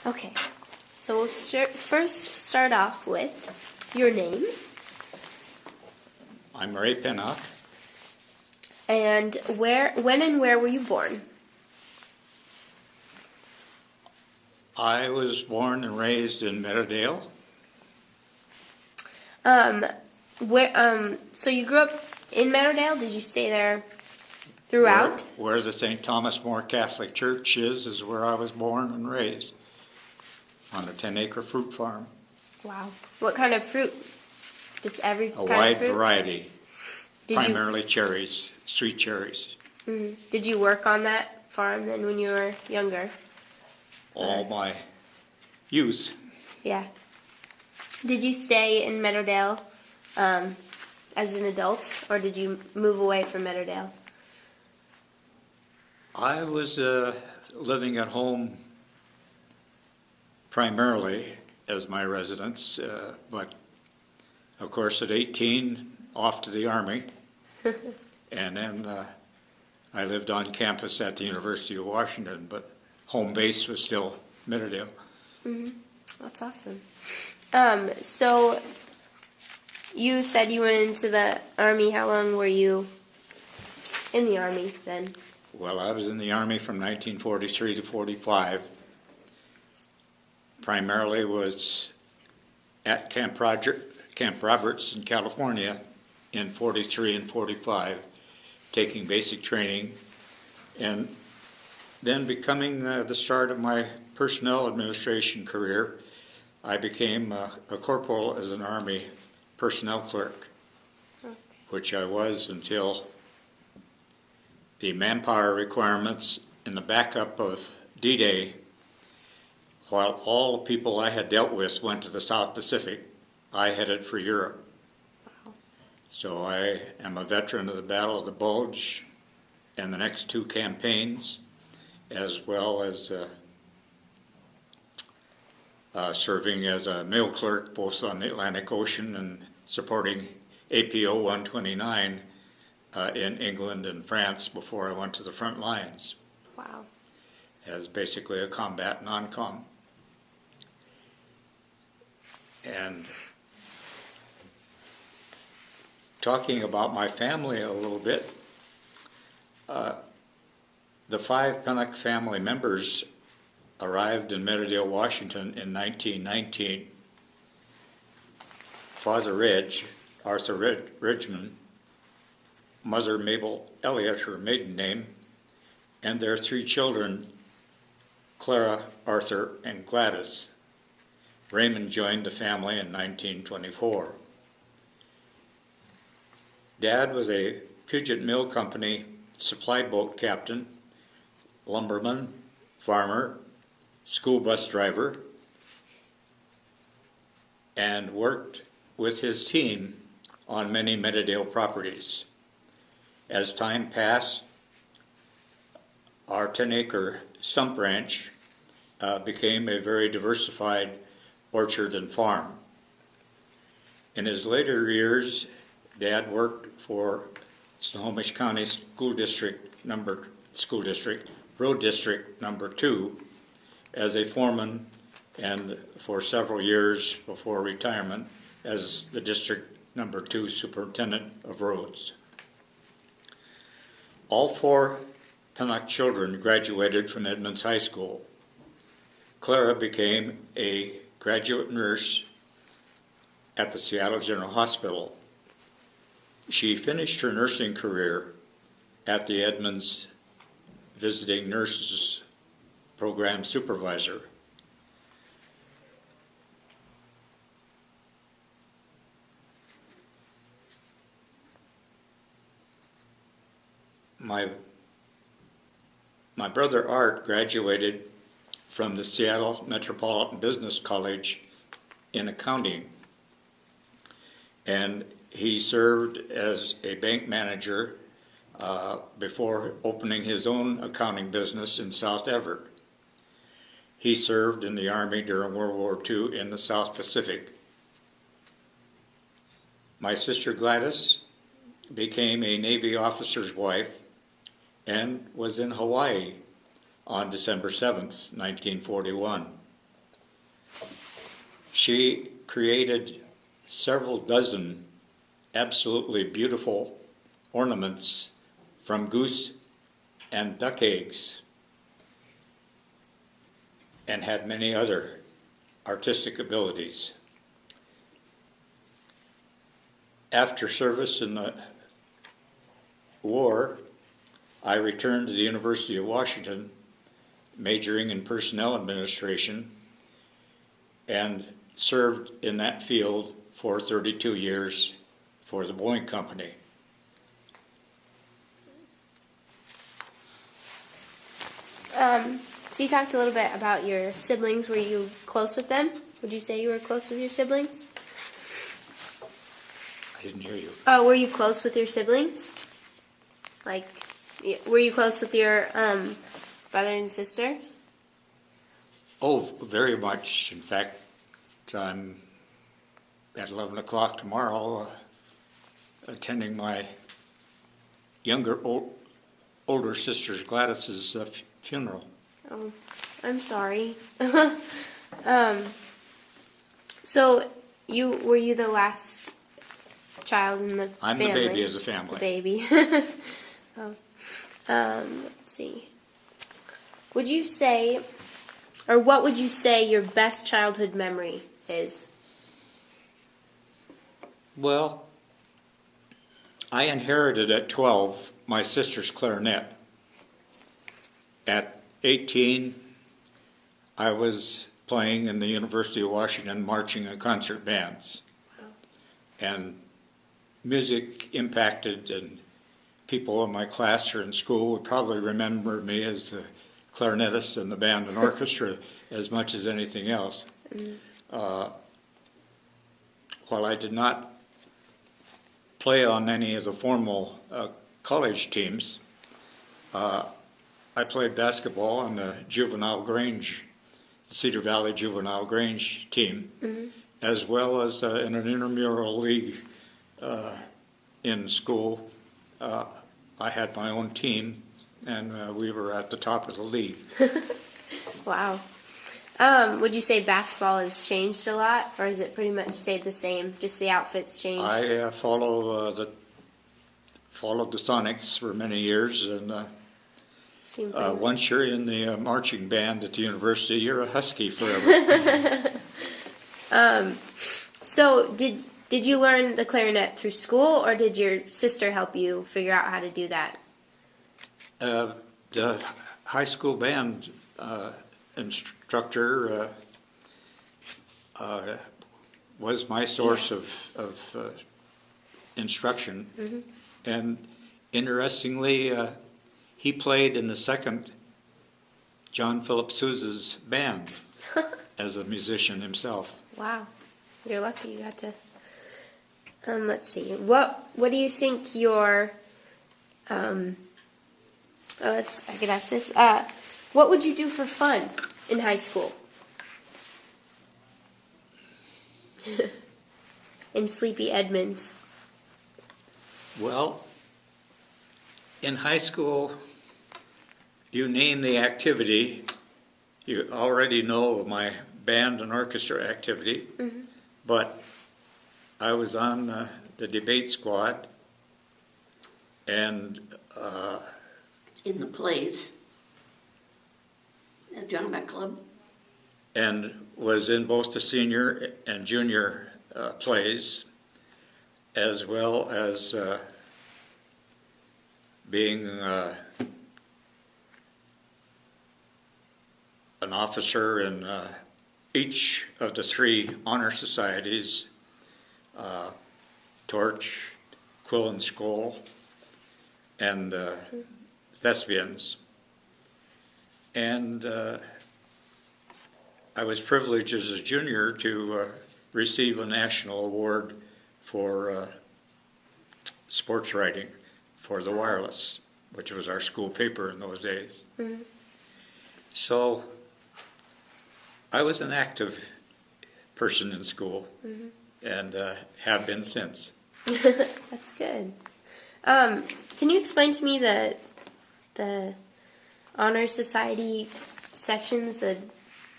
Okay, so we'll first start off with your name. I'm Ray Pennock. And when and where were you born? I was born and raised in Meadowdale. So you grew up in Meadowdale? Did you stay there throughout? Where the St. Thomas More Catholic Church is where I was born and raised, on a 10-acre fruit farm. Wow. What kind of fruit? Just every kind of fruit? A wide variety, primarily cherries, sweet cherries. Mm-hmm. Did you work on that farm then when you were younger? All my youth. Yeah. Did you stay in Meadowdale as an adult, or did you move away from Meadowdale? I was living at home primarily as my residence, but of course at 18, off to the Army, and then I lived on campus at the University of Washington, but home base was still Meadowdale. Mm-hmm. That's awesome. So you said you went into the Army. How long were you in the Army then? Well, I was in the Army from 1943 to 45. Primarily was at Camp Roberts in California in 43 and 45, taking basic training, and then becoming the start of my personnel administration career. I became a corporal as an Army personnel clerk, which I was until the manpower requirements in the backup of D-Day. While all the people I had dealt with went to the South Pacific, I headed for Europe. Wow. So I am a veteran of the Battle of the Bulge and the next two campaigns, as well as serving as a mail clerk both on the Atlantic Ocean and supporting APO 129 in England and France before I went to the front lines. Wow. As basically a combat non-com. And talking about my family a little bit, the 5 Pennock family members arrived in Meadowdale, Washington in 1919. Father Arthur Ridgman, Mother Mabel, Elliott, her maiden name, and their 3 children, Clara, Arthur, and Gladys. Raymond joined the family in 1924. Dad was a Puget Mill Company supply boat captain, lumberman, farmer, school bus driver, and worked with his team on many Meadowdale properties. As time passed, our 10-acre stump ranch became a very diversified orchard and farm. In his later years, Dad worked for Snohomish County Road District Number 2 as a foreman, and for several years before retirement as the District Number 2 Superintendent of Roads. All 4 Pennock children graduated from Edmonds High School. Clara became a graduate nurse at the Seattle General Hospital. She finished her nursing career at the Edmonds Visiting Nurses Program Supervisor. My brother Art graduated from the Seattle Metropolitan Business College in accounting, and he served as a bank manager before opening his own accounting business in South Everett. He served in the Army during World War II in the South Pacific. My sister Gladys became a Navy officer's wife and was in Hawaii on December 7th, 1941. She created several dozen absolutely beautiful ornaments from goose and duck eggs, and had many other artistic abilities. After service in the war, I returned to the University of Washington, majoring in personnel administration, and served in that field for 32 years for the Boeing Company. So you talked a little bit about your siblings. Were you close with them? Would you say you were close with your siblings? I didn't hear you. Oh, were you close with your siblings? Like, were you close with your brother and sisters? Oh, very much. In fact, I'm at 11 o'clock tomorrow attending my older sister's Gladys's funeral. Oh, I'm sorry. So, were you the last child in the I'm family? the baby of the family. The baby. Oh. Let's see. Would you say, or what would you say your best childhood memory is? Well, I inherited at 12 my sister's clarinet. At 18, I was playing in the University of Washington marching and concert bands. Oh. And music impacted, and people in my class or in school would probably remember me as the clarinetist in the band and orchestra as much as anything else. Mm-hmm. While I did not play on any of the formal college teams, I played basketball on the Juvenile Grange, Cedar Valley Juvenile Grange team, mm-hmm. as well as in an intramural league in school. I had my own team, and we were at the top of the league. Wow. Would you say basketball has changed a lot, or has it pretty much stayed the same, just the outfits changed? I followed the Sonics for many years, and once you're in the marching band at the university, you're a Husky forever. So did you learn the clarinet through school, or did your sister help you figure out how to do that? The high school band instructor was my source of instruction, mm-hmm. and interestingly, he played in the second John Philip Sousa's band as a musician himself. Wow, you're lucky you got to. Let's see. What do you think your I could ask this. What would you do for fun in high school? In sleepy Edmonds. Well, in high school, you name the activity. You already know my band and orchestra activity, mm-hmm. but I was on the debate squad, and in the plays at John Beck Club, and was in both the senior and junior plays, as well as being an officer in each of the three honor societies, Torch, Quill and Skull, and Thespians. And I was privileged as a junior to receive a national award for sports writing for the Wireless, which was our school paper in those days. Mm-hmm. So I was an active person in school, mm-hmm. and have been since. That's good. Can you explain to me the honor society sections?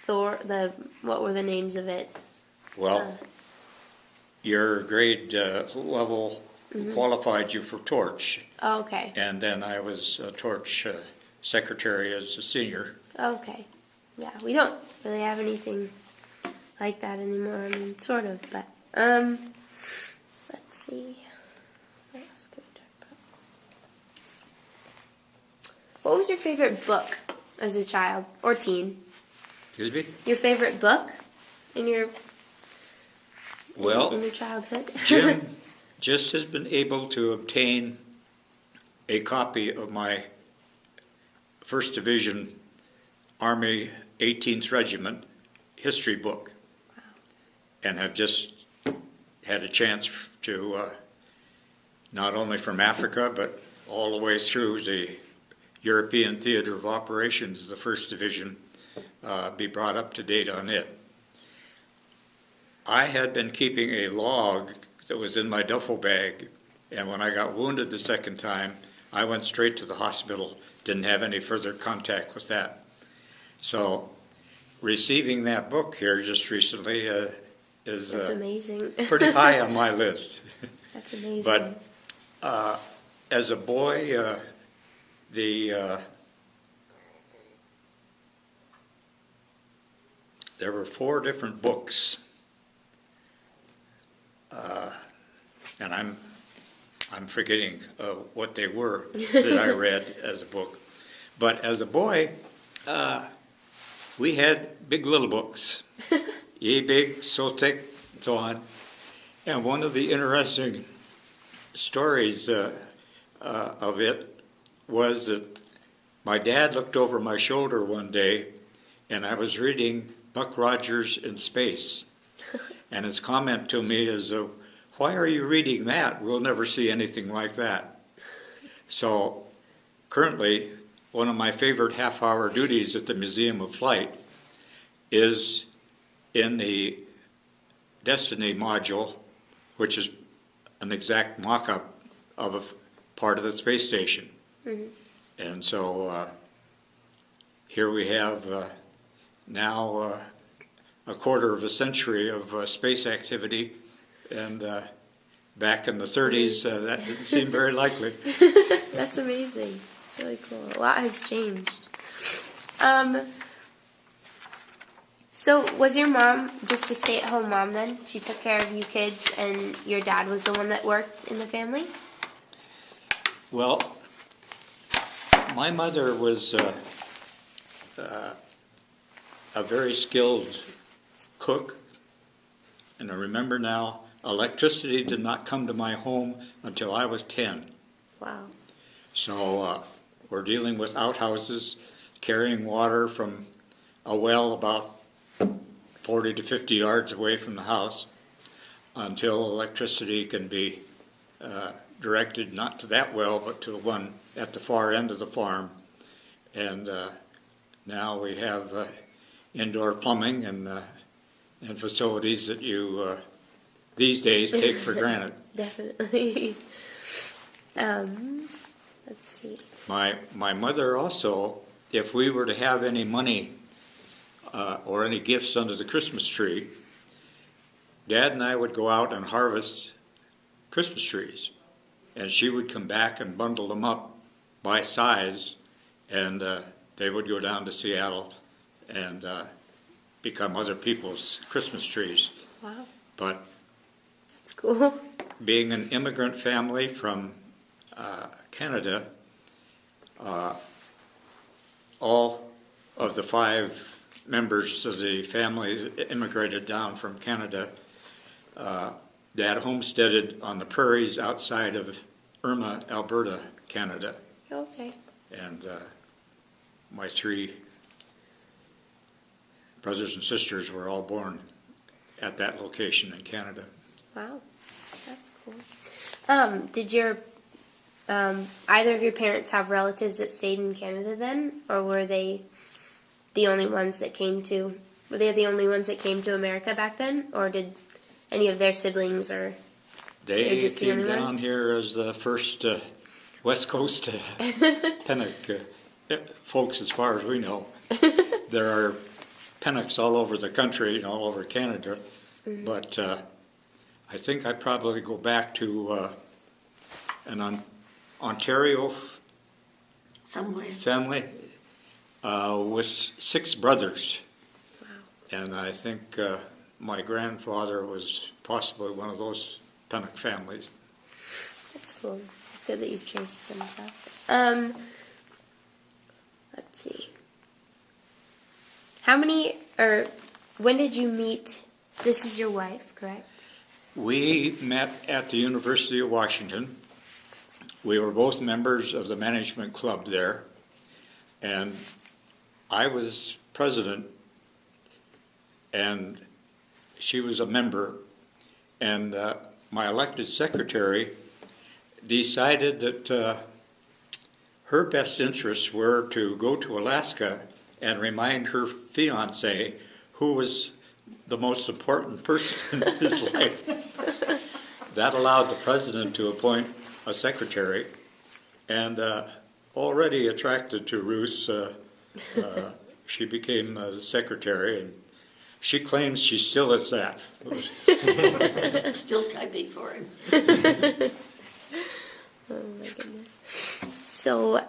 What were the names of it? Well, your grade level qualified you for torch, Oh, okay. and then I was a torch secretary as a senior. Okay. Yeah, we don't really have anything like that anymore. I mean, sort of, but let's see. What else could we talk about? What was your favorite book as a child or teen? Excuse me? Your favorite book in your Well, in your childhood? Jim just has been able to obtain a copy of my 1st Division Army 18th Regiment history book, and have just had a chance to, not only from Africa, but all the way through the European Theater of Operations, the 1st Division, be brought up to date on it. I had been keeping a log that was in my duffel bag, and when I got wounded the second time, I went straight to the hospital, didn't have any further contact with that. So receiving that book here just recently is That's amazing. pretty high on my list. That's amazing. But as a boy, there were 4 different books, and I'm forgetting what they were that I read as a book. But as a boy, we had big little books, yea big, so thick, and so on. And one of the interesting stories of it was that my dad looked over my shoulder one day, and I was reading Buck Rogers in Space. And his comment to me is, why are you reading that? We'll never see anything like that. So currently, one of my favorite half-hour duties at the Museum of Flight is in the Destiny module, which is an exact mock-up of a part of the space station. Mm-hmm. And so here we have now a quarter of a century of space activity, and back in the 30s, that didn't seem very likely. That's amazing. It's really cool. A lot has changed. So was your mom just a stay-at-home mom then? She took care of you kids, and your dad was the one that worked in the family? Well, my mother was a very skilled cook, and I remember now, electricity did not come to my home until I was 10. Wow. So we're dealing with outhouses, carrying water from a well about 40 to 50 yards away from the house until electricity can be directed not to that well, but to the one at the far end of the farm. And now we have indoor plumbing and facilities that you these days take for granted. Definitely. Let's see. My mother also, if we were to have any money or any gifts under the Christmas tree, Dad and I would go out and harvest Christmas trees, and she would come back and bundle them up by size, and they would go down to Seattle and become other people's Christmas trees. Wow. But that's cool. Being an immigrant family from Canada, all of the 5 members of the family immigrated down from Canada. Dad homesteaded on the prairies outside of Irma, Alberta, Canada. Okay. And my 3 brothers and sisters were all born at that location in Canada. Wow, that's cool. Did your either of your parents have relatives that stayed in Canada then, or were they the only ones that came to? Were they the only ones that came to America back then, or did any of their siblings or they just the came only down ones? here as the first West Coast Pennock folks, as far as we know. There are Pennocks all over the country and all over Canada, But I think I'd probably go back to an Ontario Somewhere. family with 6 brothers. Wow. And I think my grandfather was possibly one of those Pennock families. That's cool. It's good that you've traced some stuff. Let's see. When did you meet? This is your wife, correct? We met at the University of Washington. We were both members of the management club there, and I was president, and she was a member, and my elected secretary decided that her best interests were to go to Alaska and remind her fiancé who was the most important person in his life. That allowed the president to appoint a secretary, and already attracted to Ruth, she became the secretary, and she claims she still is that. Still typing for him. Oh my goodness. So,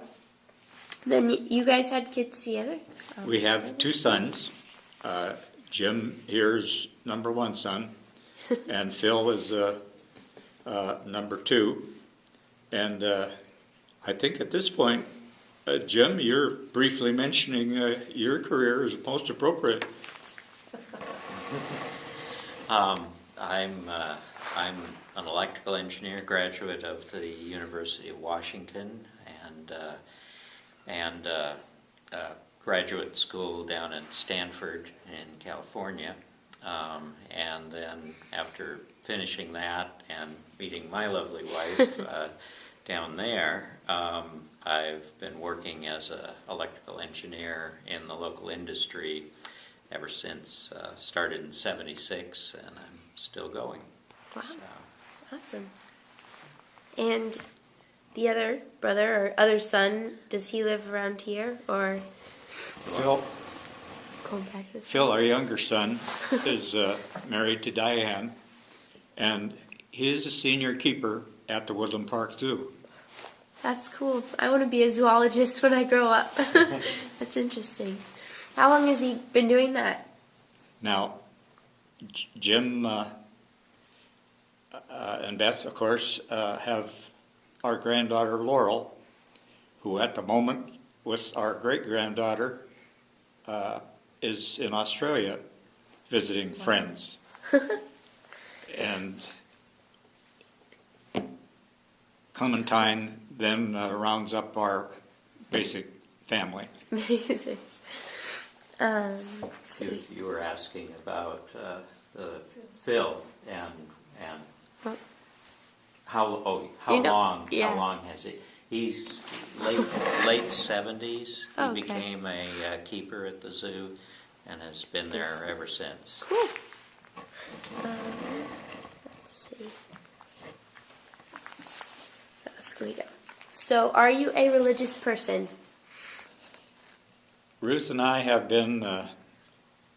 then you guys had kids together? We have 2 sons. Jim here's number 1 son, and Phil is number 2. And I think at this point, Jim, you're briefly mentioning your career is most appropriate. I'm an electrical engineer, graduate of the University of Washington, and graduate school down in Stanford in California. And then after finishing that and meeting my lovely wife down there, I've been working as an electrical engineer in the local industry ever since. Started in '76, and I'm still going. Wow. So, Awesome. And the other brother or other son, does he live around here or Phil, going back this way? Phil, our younger son, is married to Diane, and he is a senior keeper at the Woodland Park Zoo. That's cool. I want to be a zoologist when I grow up. That's interesting. How long has he been doing that? Now, Jim and Beth, of course, have our granddaughter Laurel, who at the moment, with our great-granddaughter, is in Australia visiting friends. And Clementine then rounds up our basic family. Amazing. Let's see. you were asking about Phil and What? how You know, long yeah. how long has he? He's late 70s. He Okay. became a keeper at the zoo and has been there ever since. Cool. Let's see. What else can we go? So, are you a religious person? Ruth and I have been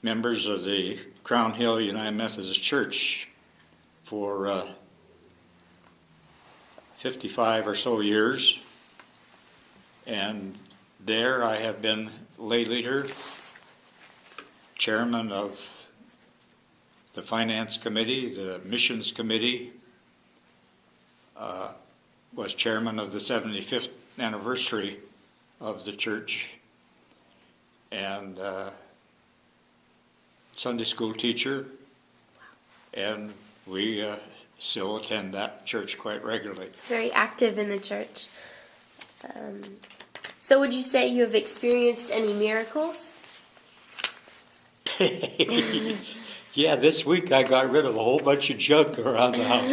members of the Crown Hill United Methodist Church for 55 or so years, and there I have been lay leader, chairman of the finance committee, the missions committee, was chairman of the 75th anniversary of the church, and Sunday school teacher, and we still attend that church quite regularly. Very active in the church. So, would you say you have experienced any miracles? Yeah, this week I got rid of a whole bunch of junk around the house.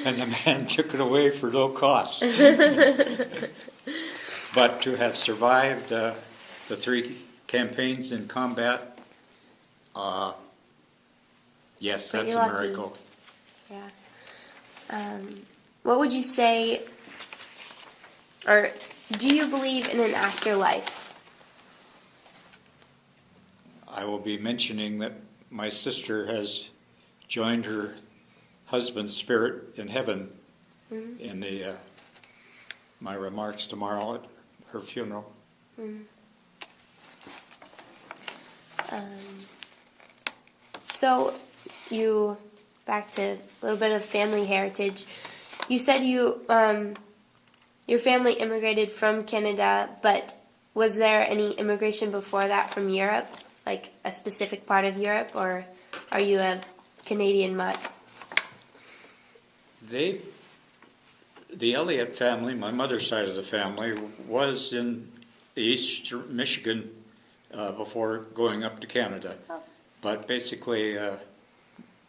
And the man took it away for no cost. But to have survived the 3 campaigns in combat, yes, Pretty that's a lucky. miracle. Yeah. What would you say, or do you believe in an afterlife? I will be mentioning that my sister has joined her husband's spirit in heaven in the my remarks tomorrow at her funeral. So, you, back to a little bit of family heritage. You said you, your family immigrated from Canada, but was there any immigration before that from Europe, like a specific part of Europe, or are you a Canadian mutt? The Elliott family, my mother's side of the family, was in East Michigan before going up to Canada. Oh. But basically,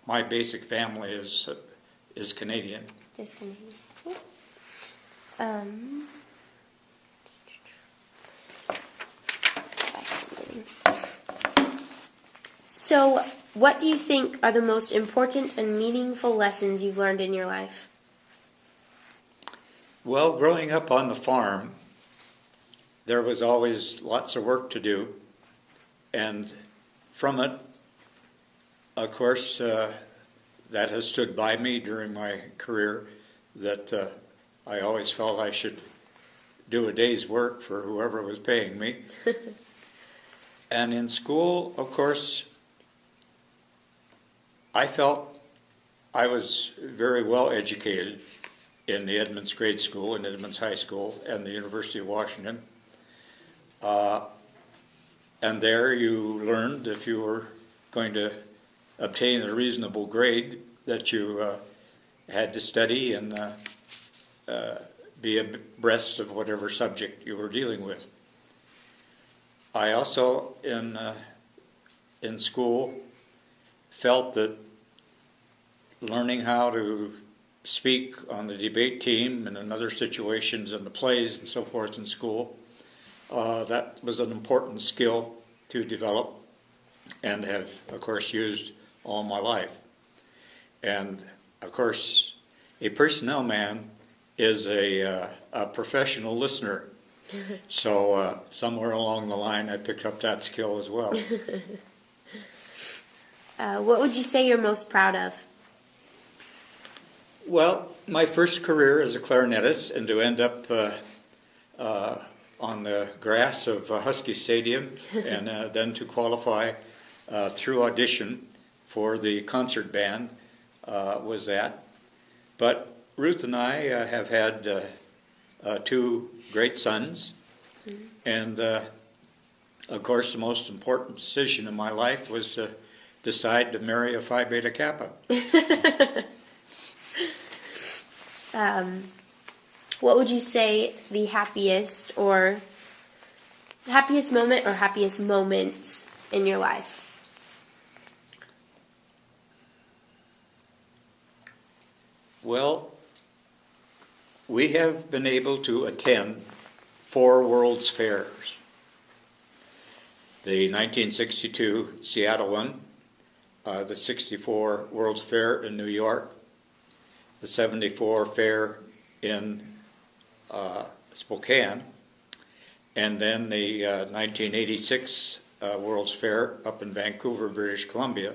my basic family is Canadian. Just Canadian. So, what do you think are the most important and meaningful lessons you've learned in your life? Well, growing up on the farm, there was always lots of work to do. And from it, of course, that has stood by me during my career, that I always felt I should do a day's work for whoever was paying me. And in school, of course, I felt I was very well educated in the Edmonds grade school, in Edmonds High School, and the University of Washington. And there you learned, if you were going to obtain a reasonable grade, that you had to study and be abreast of whatever subject you were dealing with. I also, in school, felt that learning how to speak on the debate team and in other situations in the plays and so forth in school, that was an important skill to develop and have, of course, used all my life. And, of course, a personnel man is a professional listener. So somewhere along the line, I picked up that skill as well. What would you say you're most proud of? Well, my first career as a clarinetist, and to end up on the grass of Husky Stadium, and then to qualify through audition for the concert band was that. But Ruth and I have had two great sons, and of course the most important decision in my life was to decide to marry a Phi Beta Kappa. What would you say the happiest moment or happiest moments in your life? Well, we have been able to attend 4 World's Fairs. The 1962 Seattle one, the 64 World's Fair in New York, the 74 Fair in Spokane, and then the 1986 World's Fair up in Vancouver, British Columbia,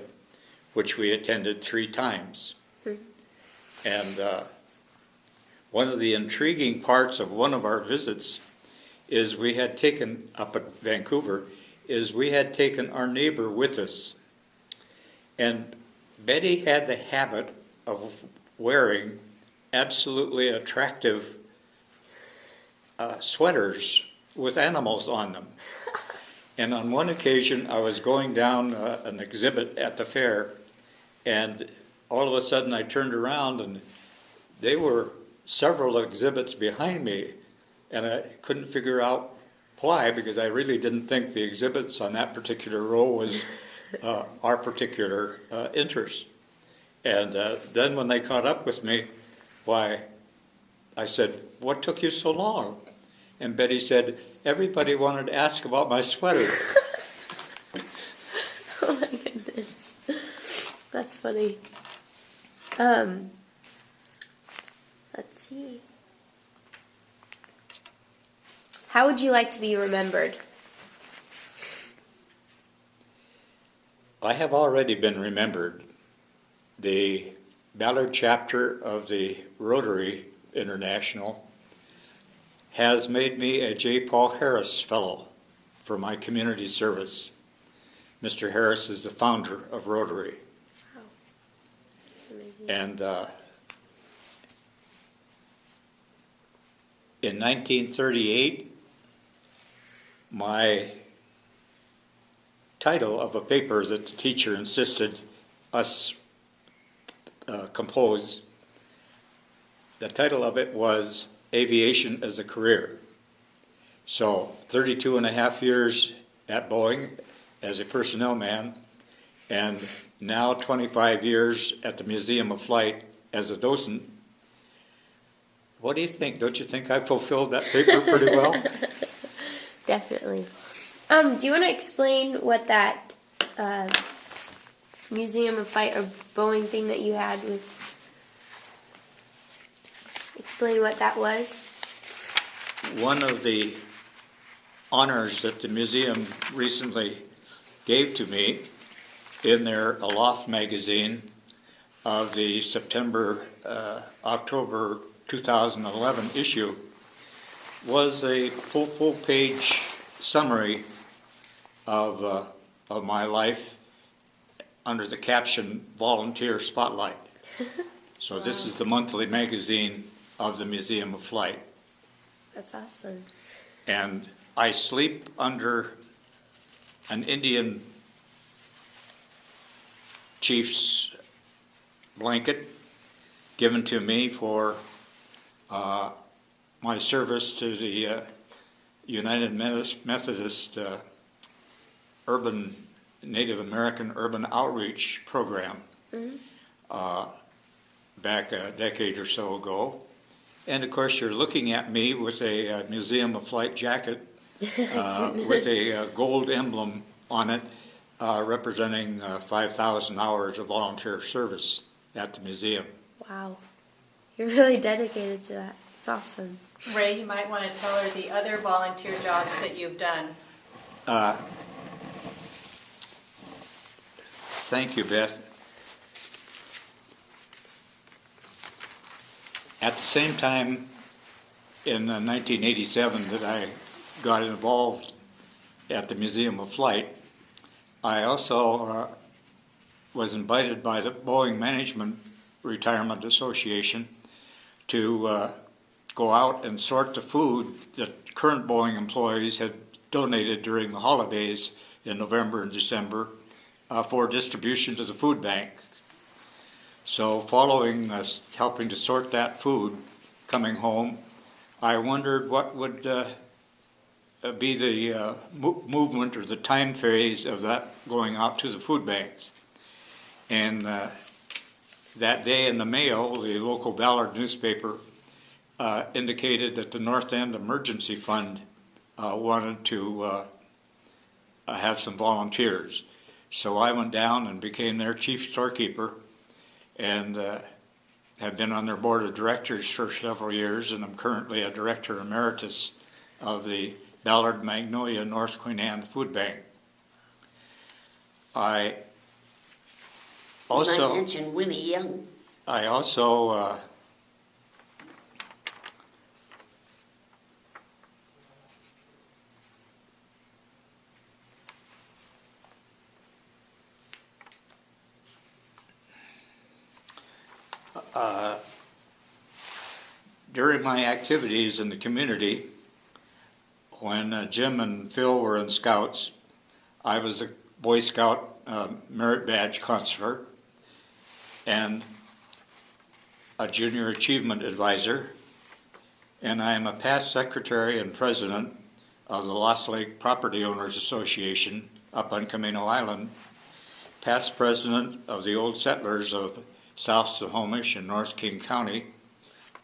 which we attended 3 times. And one of the intriguing parts of one of our visits is we had taken, up at Vancouver, is we had taken our neighbor with us. And Betty had the habit of wearing absolutely attractive sweaters with animals on them. And on one occasion, I was going down an exhibit at the fair, and all of a sudden I turned around, and they were several exhibits behind me, and I couldn't figure out why, because I really didn't think the exhibits on that particular row was our particular interest. And then when they caught up with me, why, I said, "What took you so long?" And Betty said, "Everybody wanted to ask about my sweater." Oh my goodness. That's funny. Let's see. How would you like to be remembered? I have already been remembered. The Ballard chapter of the Rotary International has made me a J. Paul Harris Fellow for my community service. Mr. Harris is the founder of Rotary. Wow. Amazing. And in 1938, my title of a paper that the teacher insisted us compose, the title of it was Aviation as a Career. So 32 and a half years at Boeing as a personnel man, and now 25 years at the Museum of Flight as a docent. What do you think? Don't you think I fulfilled that paper pretty well? Definitely. Do you want to explain what that Museum of Flight or Boeing thing that you had with? Explain what that was. One of the honors that the museum recently gave to me in their Aloft magazine of the October 2011 issue was a full-page summary of my life under the caption Volunteer Spotlight. So wow. This is the monthly magazine of the Museum of Flight. That's awesome. And I sleep under an Indian chief's blanket given to me for my service to the United Methodist Native American Urban Outreach Program back a decade or so ago. And of course you're looking at me with a Museum of Flight jacket with a gold emblem on it representing 5,000 hours of volunteer service at the museum. Wow. You're really dedicated to that. It's awesome. Ray, you might want to tell her the other volunteer jobs that you've done. Thank you, Beth. At the same time, in 1987, that I got involved at the Museum of Flight, I also was invited by the Boeing Management Retirement Association to go out and sort the food that current Boeing employees had donated during the holidays in November and December for distribution to the food bank. So following us helping to sort that food coming home, I wondered what would be the movement or the time phase of that going out to the food banks. And that day in the mail, the local Ballard newspaper indicated that the North End Emergency Fund wanted to have some volunteers. So I went down and became their chief storekeeper and have been on their board of directors for several years, and I'm currently a director emeritus of the Ballard Magnolia North Queen Anne Food Bank. I also mentioned Winnie Young. I also during my activities in the community, when Jim and Phil were in Scouts, I was a Boy Scout merit badge counselor and a junior achievement advisor, and I am a past secretary and president of the Lost Lake Property Owners Association up on Camino Island, past president of the Old Settlers of South Snohomish and North King County,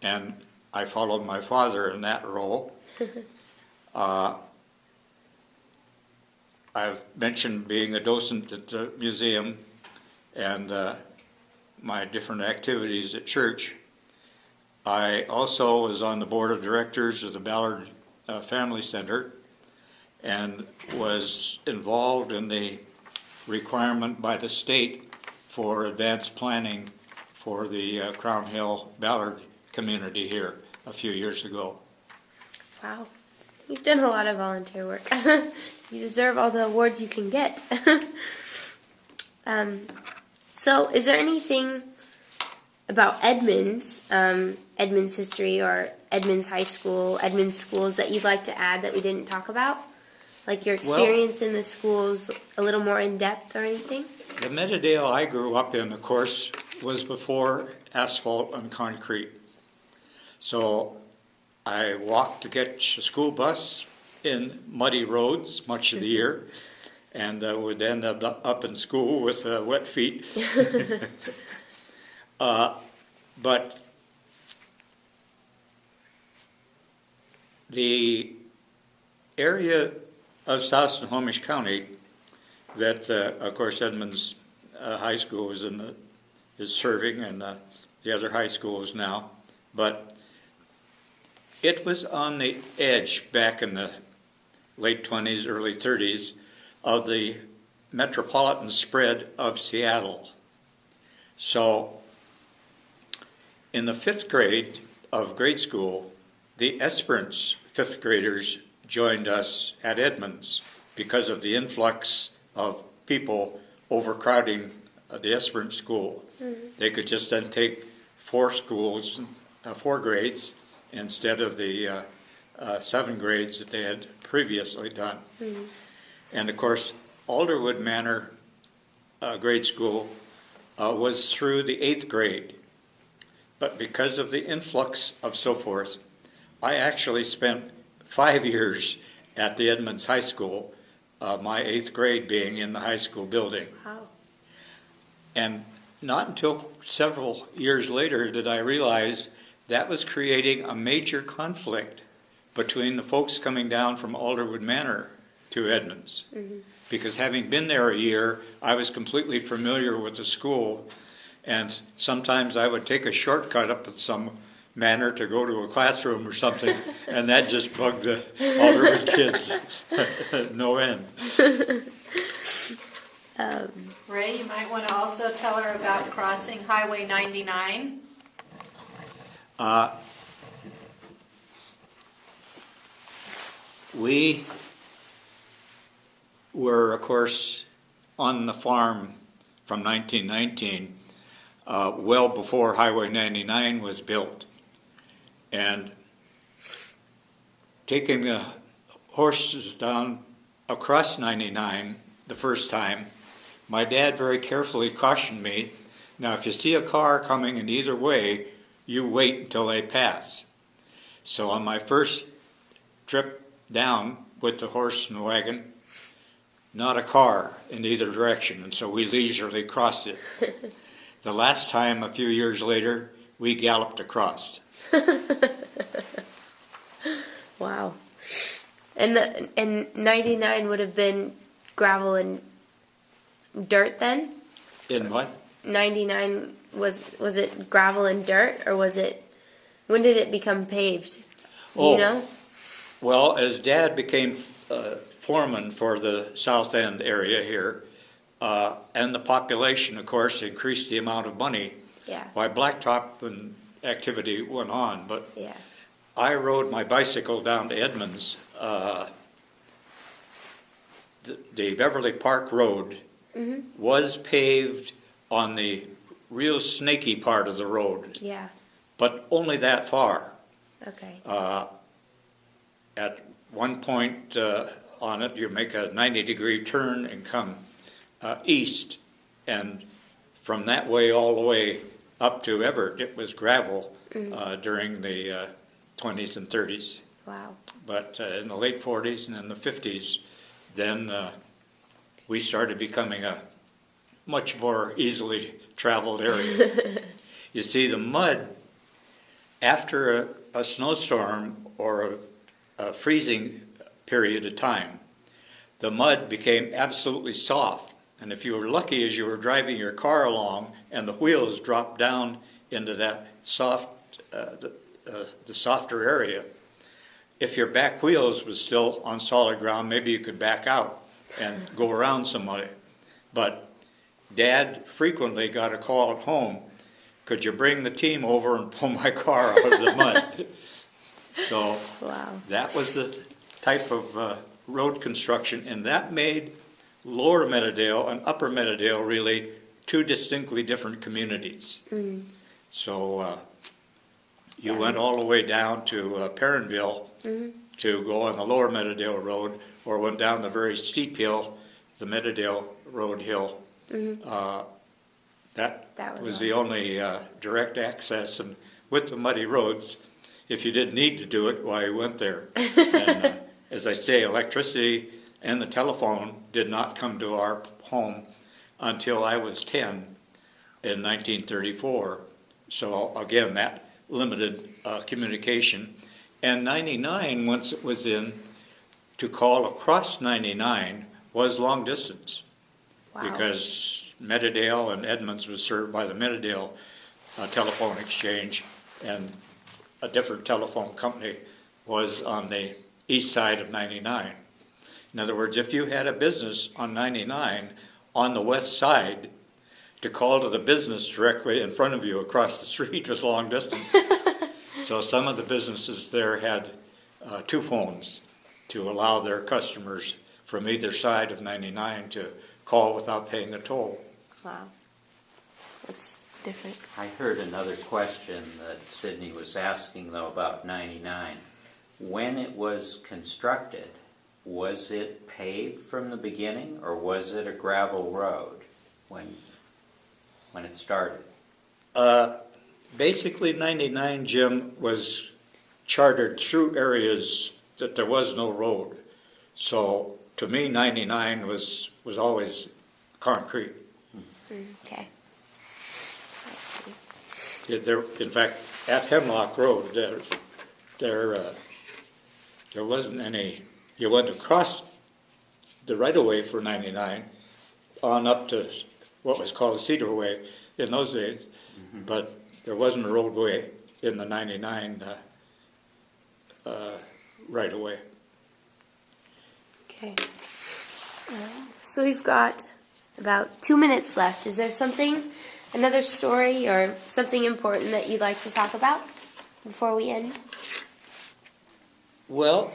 and I followed my father in that role. I've mentioned being a docent at the museum and my different activities at church. I also was on the board of directors of the Ballard Family Center and was involved in the requirement by the state for advanced planning for the Crown Hill Ballard community here a few years ago. Wow. You've done a lot of volunteer work. You deserve all the awards you can get. So is there anything about Edmonds, Edmonds history or Edmonds High School, Edmonds schools that you'd like to add that we didn't talk about? Like your experience in the schools a little more in depth or anything? The Meadowdale I grew up in, of course, was before asphalt and concrete. So I walked to catch a school bus in muddy roads much of the year, and would end up in school with wet feet. But the area of South Snohomish County that, of course, Edmonds High School is serving, and the other high schools now, but it was on the edge back in the late 20s, early 30s of the metropolitan spread of Seattle. So in the 5th grade of grade school, the Esperance 5th graders joined us at Edmonds because of the influx of people overcrowding the Esperance school. They could just then take 4 grades instead of the 7 grades that they had previously done. And of course, Alderwood Manor grade school was through the 8th grade. But because of the influx of so forth, I actually spent 5 years at the Edmonds High School, my 8th grade being in the high school building. Wow. And not until several years later did I realize that was creating a major conflict between the folks coming down from Alderwood Manor to Edmonds. Because having been there a year, I was completely familiar with the school, and sometimes I would take a shortcut up at some manor to go to a classroom or something, and that just bugged the Alderwood kids no end. Ray, you might want to also tell her about crossing Highway 99. We were, of course, on the farm from 1919, well before Highway 99 was built. And taking the horses down across 99 the first time, my dad very carefully cautioned me, now if you see a car coming in either way, you wait until they pass. So on my first trip down with the horse and wagon, not a car in either direction, and so we leisurely crossed it. The last time, a few years later, we galloped across. Wow. And 99 would have been gravel and dirt then? In what? 99 was it gravel and dirt, or was it, when did it become paved? Do you know? Well, as Dad became foreman for the South End area here, and the population, of course, increased the amount of money. Yeah. Why, blacktop and activity went on, but Yeah. I rode my bicycle down to Edmonds. The Beverly Park Road was paved on the real snaky part of the road, Yeah. but only that far. Okay. At one point on it, you make a 90-degree turn and come east, and from that way all the way up to Everett, it was gravel during the 20s and 30s. Wow. But in the late 40s and in the 50s, then we started becoming a much more easily traveled area. You see, the mud, after a snowstorm or a freezing period of time, the mud became absolutely soft. And if you were lucky as you were driving your car along and the wheels dropped down into that soft, the softer area, if your back wheels was still on solid ground, maybe you could back out and go around somebody. But Dad frequently got a call at home, could you bring the team over and pull my car out of the mud? So Wow. that was the type of road construction, and that made Lower Meadowdale and Upper Meadowdale really two distinctly different communities. So you went all the way down to Perrinville to go on the Lower Meadowdale Road, or went down the very steep hill, the Meadowdale Road hill. That was the only direct access, and with the muddy roads, if you didn't need to do it, why, you went there. And as I say, electricity and the telephone did not come to our home until I was 10 in 1934. So again, that limited communication. And 99, once it was in, to call across 99 was long distance. Wow. Because Meadowdale and Edmonds was served by the Meadowdale telephone exchange, and a different telephone company was on the east side of 99. In other words, if you had a business on 99 on the west side, to call to the business directly in front of you across the street was long distance. So some of the businesses there had two phones to allow their customers from either side of 99 to call without paying a toll. Wow. That's different. I heard another question that Sydney was asking, though, about 99. When it was constructed, was it paved from the beginning, or was it a gravel road when it started? Basically, 99, Jim, was chartered through areas that there was no road. So to me, 99 was always concrete. Okay. There, in fact, at Hemlock Road, there wasn't any. You went across the right-of-way for 99 on up to what was called Cedar Way in those days, but there wasn't a roadway in the 99 right-of-way. Okay. So we've got about 2 minutes left. Is there another story or something important that you'd like to talk about before we end? Well,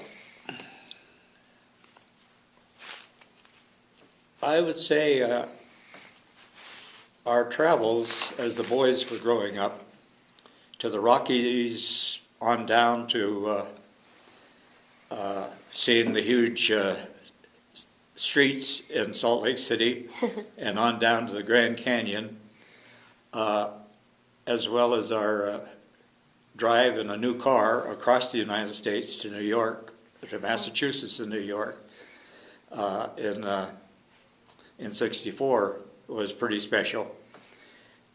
I would say our travels as the boys were growing up to the Rockies on down to seeing the huge streets in Salt Lake City and on down to the Grand Canyon, as well as our drive in a new car across the United States to New York, to Massachusetts and New York in '64 was pretty special.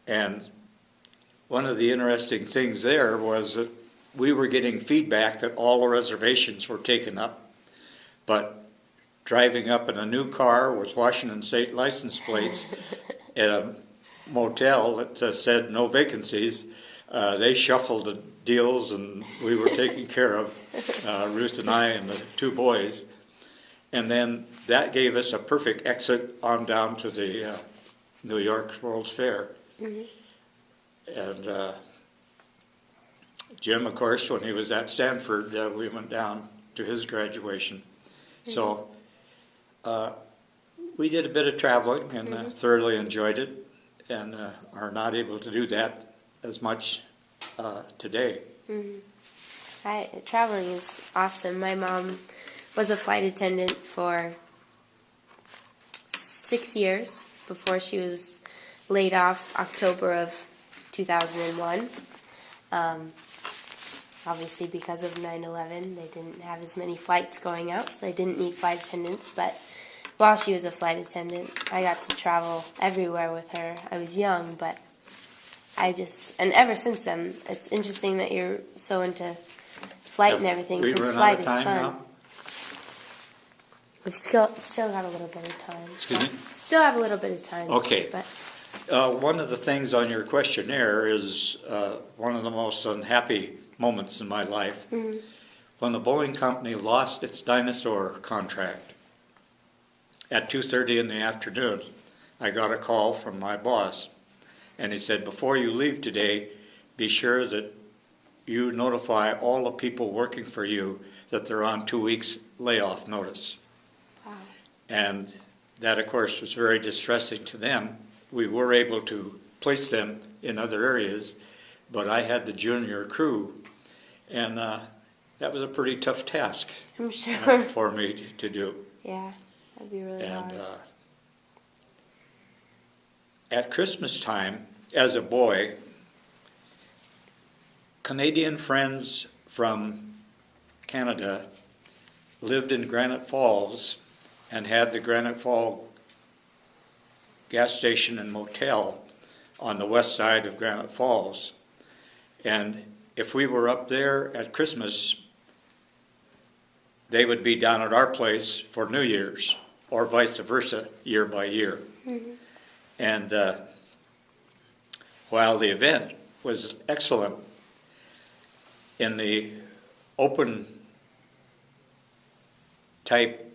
And one of the interesting things there was that we were getting feedback that all the reservations were taken up, but driving up in a new car with Washington State license plates at a motel that said no vacancies, they shuffled the deals, and we were taken care of, Ruth and I and the two boys. And then that gave us a perfect exit on down to the New York World's Fair. And Jim, of course, when he was at Stanford, we went down to his graduation. So we did a bit of traveling and thoroughly enjoyed it, and are not able to do that as much today. Traveling is awesome. My mom was a flight attendant for 6 years before she was laid off October of 2001. Obviously, because of 9/11, they didn't have as many flights going out, so they didn't need flight attendants. But while she was a flight attendant, I got to travel everywhere with her. I was young, but and ever since then, it's interesting that you're so into flight and everything, because flight is fun. Now? We've still got a little bit of time. Excuse me? Still have a little bit of time. Okay. But one of the things on your questionnaire is one of the most unhappy moments in my life. When the Boeing company lost its dinosaur contract at 2:30 in the afternoon. I got a call from my boss, and he said, before you leave today, be sure that you notify all the people working for you that they're on 2 weeks layoff notice. Wow. And that, of course, was very distressing to them. We were able to place them in other areas, but I had the junior crew, and that was a pretty tough task I'm sure. for me to do. Yeah, that'd be really And hard. at Christmas time, as a boy, Canadian friends from Canada lived in Granite Falls and had the Granite Falls gas station and motel on the west side of Granite Falls. And if we were up there at Christmas, they would be down at our place for New Year's, or vice versa, year by year. Mm-hmm. And while the event was excellent, in the open type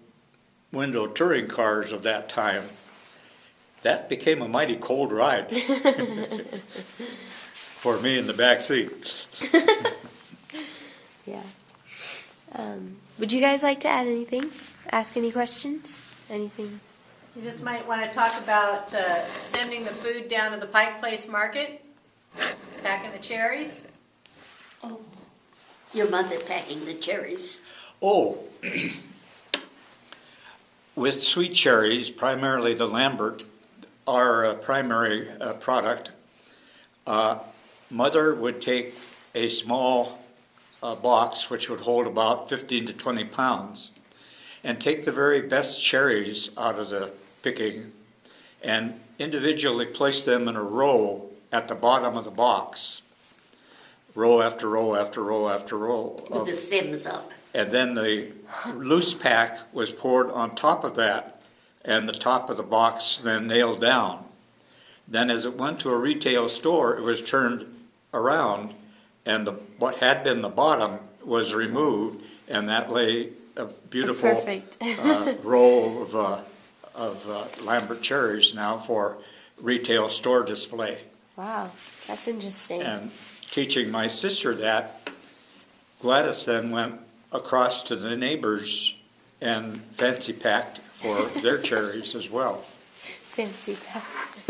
window touring cars of that time, that became a mighty cold ride for me in the back seat. Yeah. Would you guys like to add anything? Ask any questions? Anything? You just might want to talk about sending the food down to the Pike Place Market, packing the cherries. Oh, your mother packing the cherries. Oh, with sweet cherries, primarily the Lambert, our primary product, Mother would take a small box, which would hold about 15 to 20 pounds, and take the very best cherries out of the picking and individually place them in a row at the bottom of the box, row after row after row after row. With the stems up. And then the loose pack was poured on top of that, and the top of the box then nailed down. Then as it went to a retail store, it was turned around, and what had been the bottom was removed, and that lay a beautiful Perfect. row of Lambert cherries now for retail store display. Wow, that's interesting. And teaching my sister that, Gladys then went across to the neighbors and fancy packed for their cherries as well. Fancy packed.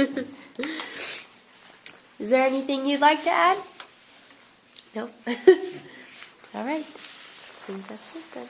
Is there anything you'd like to add? No? All right. I think that's it then.